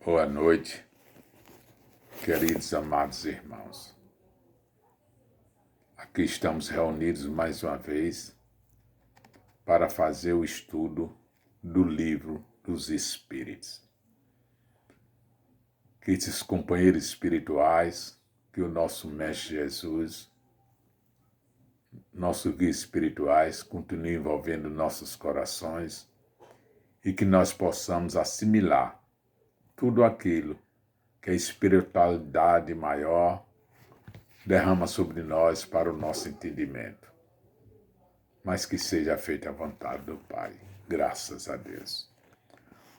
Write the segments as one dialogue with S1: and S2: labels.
S1: Boa noite, queridos amados irmãos. Aqui estamos reunidos mais uma vez para fazer o estudo do livro dos Espíritos. Que esses companheiros espirituais, que o nosso Mestre Jesus, nossos guias espirituais, continuem envolvendo nossos corações e que nós possamos assimilar tudo aquilo que a espiritualidade maior derrama sobre nós para o nosso entendimento. Mas que seja feita a vontade do Pai, graças a Deus.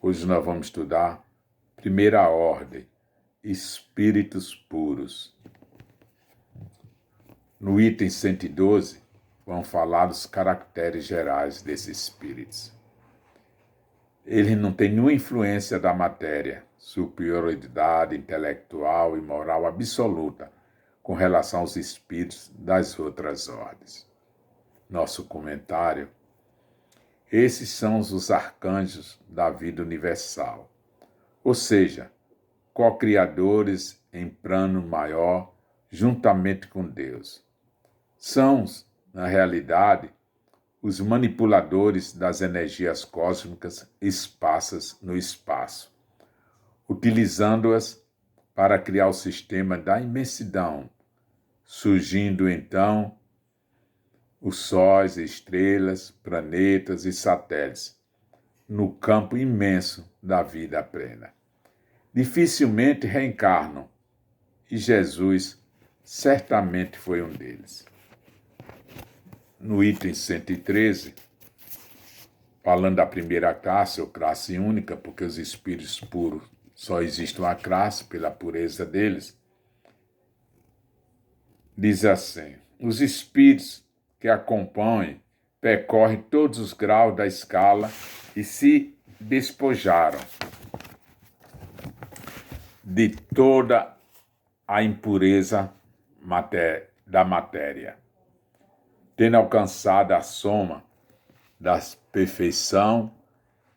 S1: Hoje nós vamos estudar Primeira Ordem, Espíritos Puros. No item 112, vamos falar dos caracteres gerais desses espíritos. Eles não têm nenhuma influência da matéria, superioridade intelectual e moral absoluta com relação aos espíritos das outras ordens. Nosso comentário: esses são os arcanjos da vida universal, ou seja, co-criadores em plano maior juntamente com Deus. São, na realidade, os manipuladores das energias cósmicas esparsas no espaço, utilizando-as para criar o sistema da imensidão, surgindo então os sóis, estrelas, planetas e satélites no campo imenso da vida plena. Dificilmente reencarnam, e Jesus certamente foi um deles. No item 113, falando da primeira classe, ou classe única, porque os espíritos puros só existe uma classe pela pureza deles, diz assim: os espíritos que acompanham percorrem todos os graus da escala e se despojaram de toda a impureza da matéria, tendo alcançado a soma da perfeição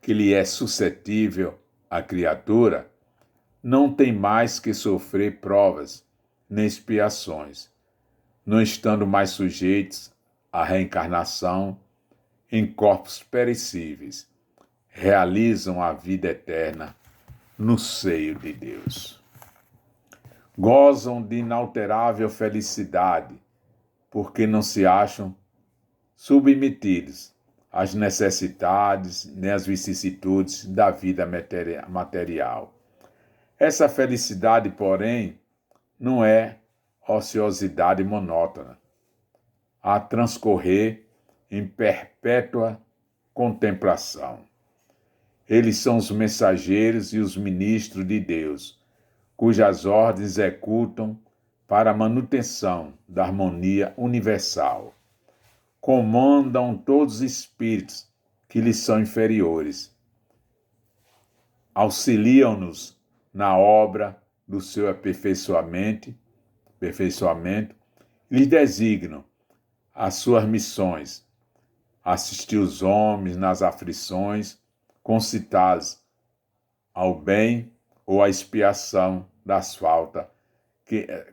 S1: que lhe é suscetível a criatura, não tem mais que sofrer provas nem expiações, não estando mais sujeitos à reencarnação em corpos perecíveis, realizam a vida eterna no seio de Deus. Gozam de inalterável felicidade, porque não se acham submetidos às necessidades nem às vicissitudes da vida material. Essa felicidade, porém, não é ociosidade monótona, a transcorrer em perpétua contemplação. Eles são os mensageiros e os ministros de Deus, cujas ordens executam para a manutenção da harmonia universal. Comandam todos os espíritos que lhes são inferiores. Auxiliam-nos na obra do seu aperfeiçoamento, lhes designam as suas missões, assistir os homens nas aflições, concitá-los ao bem ou à expiação das faltas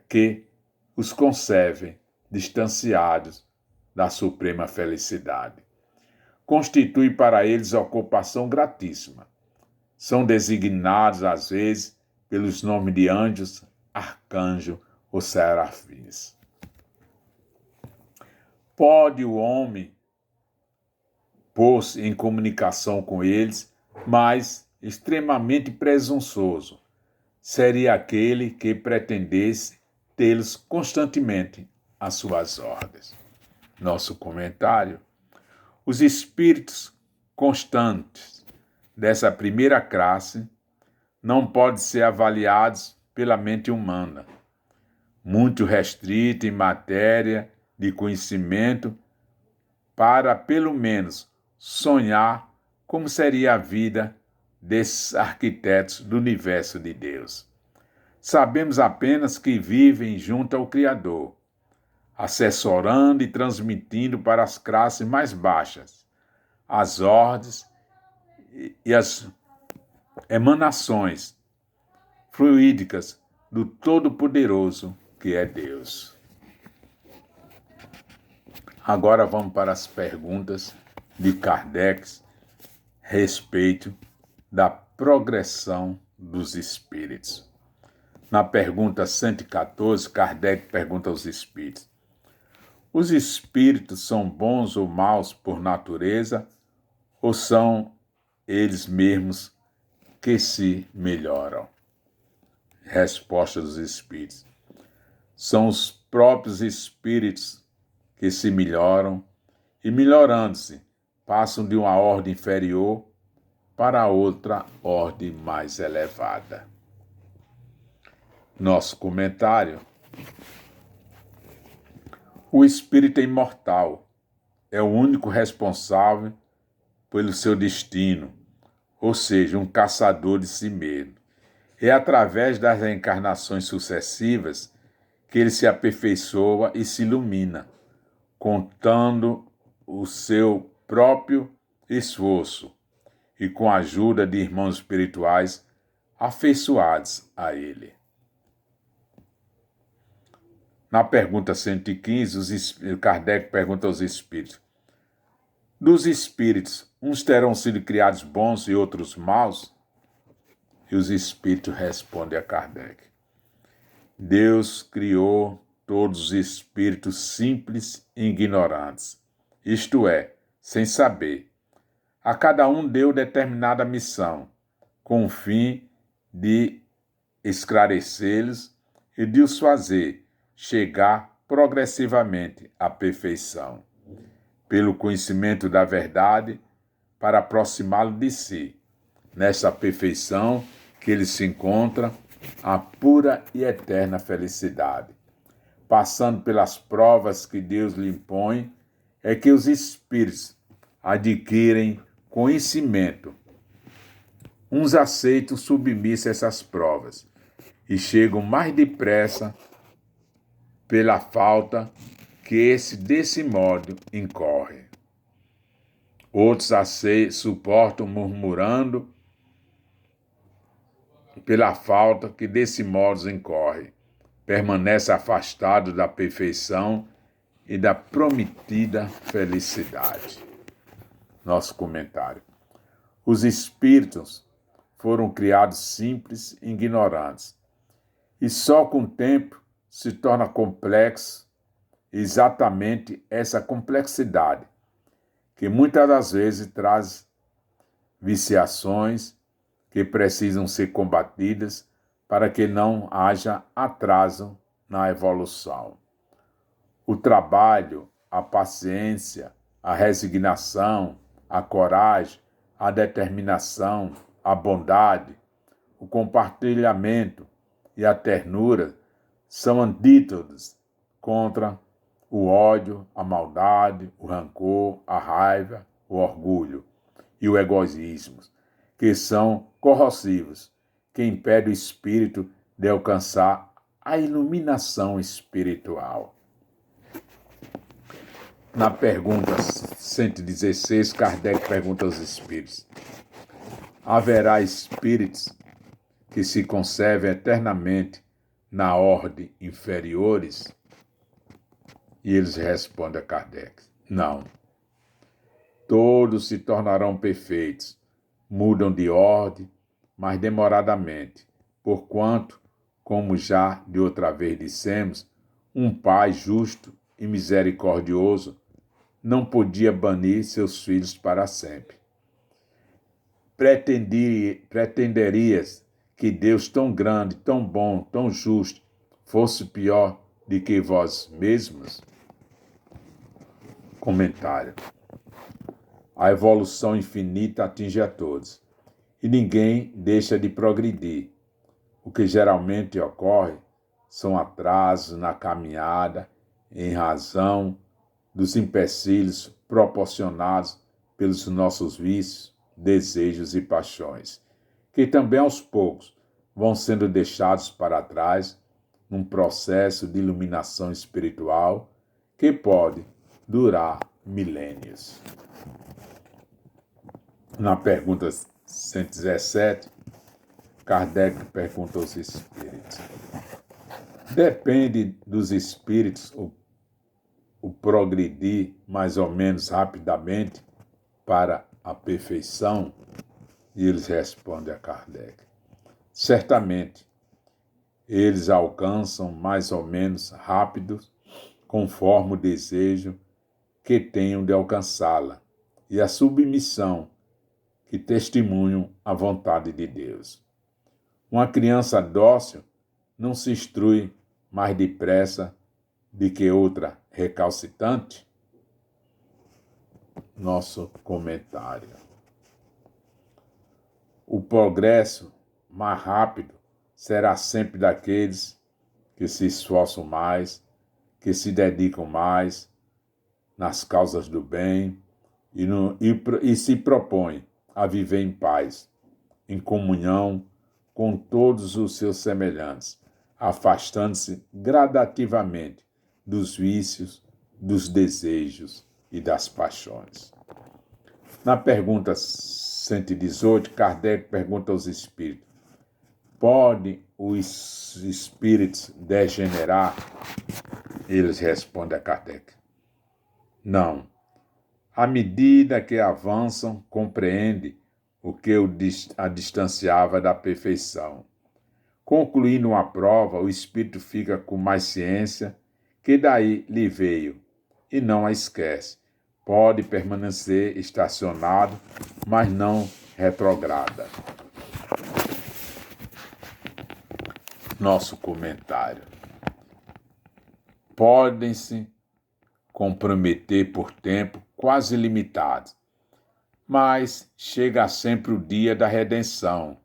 S1: que os conservem distanciados da suprema felicidade. Constitui para eles ocupação gratíssima. São designados, às vezes, pelos nomes de anjos, arcanjos ou serafins. Pode o homem pôr-se em comunicação com eles, mas extremamente presunçoso seria aquele que pretendesse tê-los constantemente às suas ordens. Nosso comentário: os espíritos constantes dessa primeira classe não podem ser avaliados pela mente humana, muito restrita em matéria de conhecimento, para, pelo menos, sonhar como seria a vida desses arquitetos do universo de Deus. Sabemos apenas que vivem junto ao Criador, assessorando e transmitindo para as classes mais baixas as ordens e as emanações fluídicas do Todo-Poderoso, que é Deus. Agora vamos para as perguntas de Kardec a respeito da progressão dos espíritos. Na pergunta 114, Kardec pergunta aos espíritos: os espíritos são bons ou maus por natureza, ou são eles mesmos que se melhoram? Resposta dos espíritos: são os próprios espíritos que se melhoram e, melhorando-se, passam de uma ordem inferior para outra ordem mais elevada. Nosso comentário: o espírito é imortal, é o único responsável pelo seu destino, ou seja, um caçador de si mesmo. É através das reencarnações sucessivas que ele se aperfeiçoa e se ilumina, contando o seu próprio esforço e com a ajuda de irmãos espirituais afeiçoados a ele. Na pergunta 115, Kardec pergunta aos espíritos: dos espíritos, uns terão sido criados bons e outros maus? E os espíritos respondem a Kardec: Deus criou todos os espíritos simples e ignorantes, isto é, sem saber. A cada um deu determinada missão, com o fim de esclarecê-los e de os fazer chegar progressivamente à perfeição, pelo conhecimento da verdade, para aproximá-lo de si. Nessa perfeição que ele se encontra, a pura e eterna felicidade. Passando pelas provas que Deus lhe impõe, é que os espíritos adquirem conhecimento. Uns aceitam submissos a essas provas e chegam mais depressa pela falta que desse modo incorre. Outros suportam murmurando pela falta que desse modo incorre. Permanece afastado da perfeição e da prometida felicidade. Nosso comentário: os espíritos foram criados simples e ignorantes, e só com o tempo se torna complexo exatamente essa complexidade, que muitas das vezes traz viciações que precisam ser combatidas para que não haja atraso na evolução. O trabalho, a paciência, a resignação, a coragem, a determinação, a bondade, o compartilhamento e a ternura são antídotos contra o ódio, a maldade, o rancor, a raiva, o orgulho e o egoísmo, que são corrosivos, que impedem o espírito de alcançar a iluminação espiritual. Na pergunta 116, Kardec pergunta aos espíritos: haverá espíritos que se conservem eternamente na ordem inferiores? E eles respondem a Kardec: não. Todos se tornarão perfeitos, mudam de ordem, mas demoradamente, porquanto, como já de outra vez dissemos, um pai justo e misericordioso não podia banir seus filhos para sempre. Pretenderias que Deus tão grande, tão bom, tão justo, fosse pior do que vós mesmos? Comentário: a evolução infinita atinge a todos, e ninguém deixa de progredir. O que geralmente ocorre são atrasos na caminhada em razão dos empecilhos proporcionados pelos nossos vícios, desejos e paixões, que também aos poucos vão sendo deixados para trás num processo de iluminação espiritual que pode durar milênios. Na pergunta 117, Kardec pergunta aos espíritos. Depende dos espíritos o progredir mais ou menos rapidamente para a perfeição? E eles respondem a Kardec. Certamente, eles alcançam mais ou menos rápido, conforme o desejo que tenham de alcançá-la e a submissão que testemunham a vontade de Deus. Uma criança dócil não se instrui mais depressa do que outra recalcitrante? Nosso comentário. O progresso mais rápido será sempre daqueles que se esforçam mais, que se dedicam mais nas causas do bem e se propõem a viver em paz, em comunhão com todos os seus semelhantes, afastando-se gradativamente dos vícios, dos desejos e das paixões. Na pergunta 118, Kardec pergunta aos espíritos: podem os espíritos degenerar? Eles respondem a Kardec: não. À medida que avançam, compreende o que a distanciava da perfeição. Concluindo uma prova, o espírito fica com mais ciência que daí lhe veio e não a esquece. Pode permanecer estacionado, mas não retrograda. Nosso comentário. Podem-se comprometer por tempo quase limitado, mas chega sempre o dia da redenção,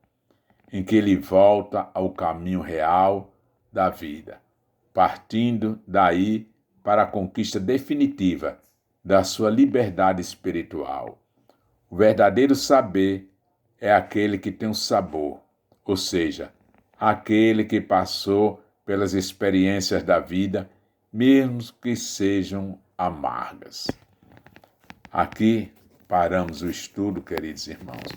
S1: em que ele volta ao caminho real da vida, partindo daí para a conquista definitiva da sua liberdade espiritual. O verdadeiro saber é aquele que tem o sabor, ou seja, aquele que passou pelas experiências da vida, mesmo que sejam amargas. Aqui paramos o estudo, queridos irmãos,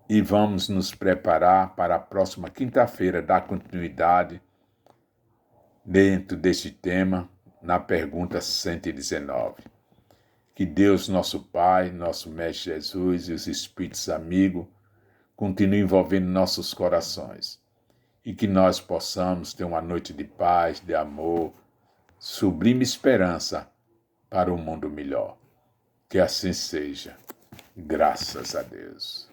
S1: e vamos nos preparar para a próxima quinta-feira dar continuidade dentro deste tema, na pergunta 119. Que Deus, nosso Pai, nosso Mestre Jesus e os Espíritos amigos continuem envolvendo nossos corações e que nós possamos ter uma noite de paz, de amor, sublime esperança para um mundo melhor. Que assim seja. Graças a Deus.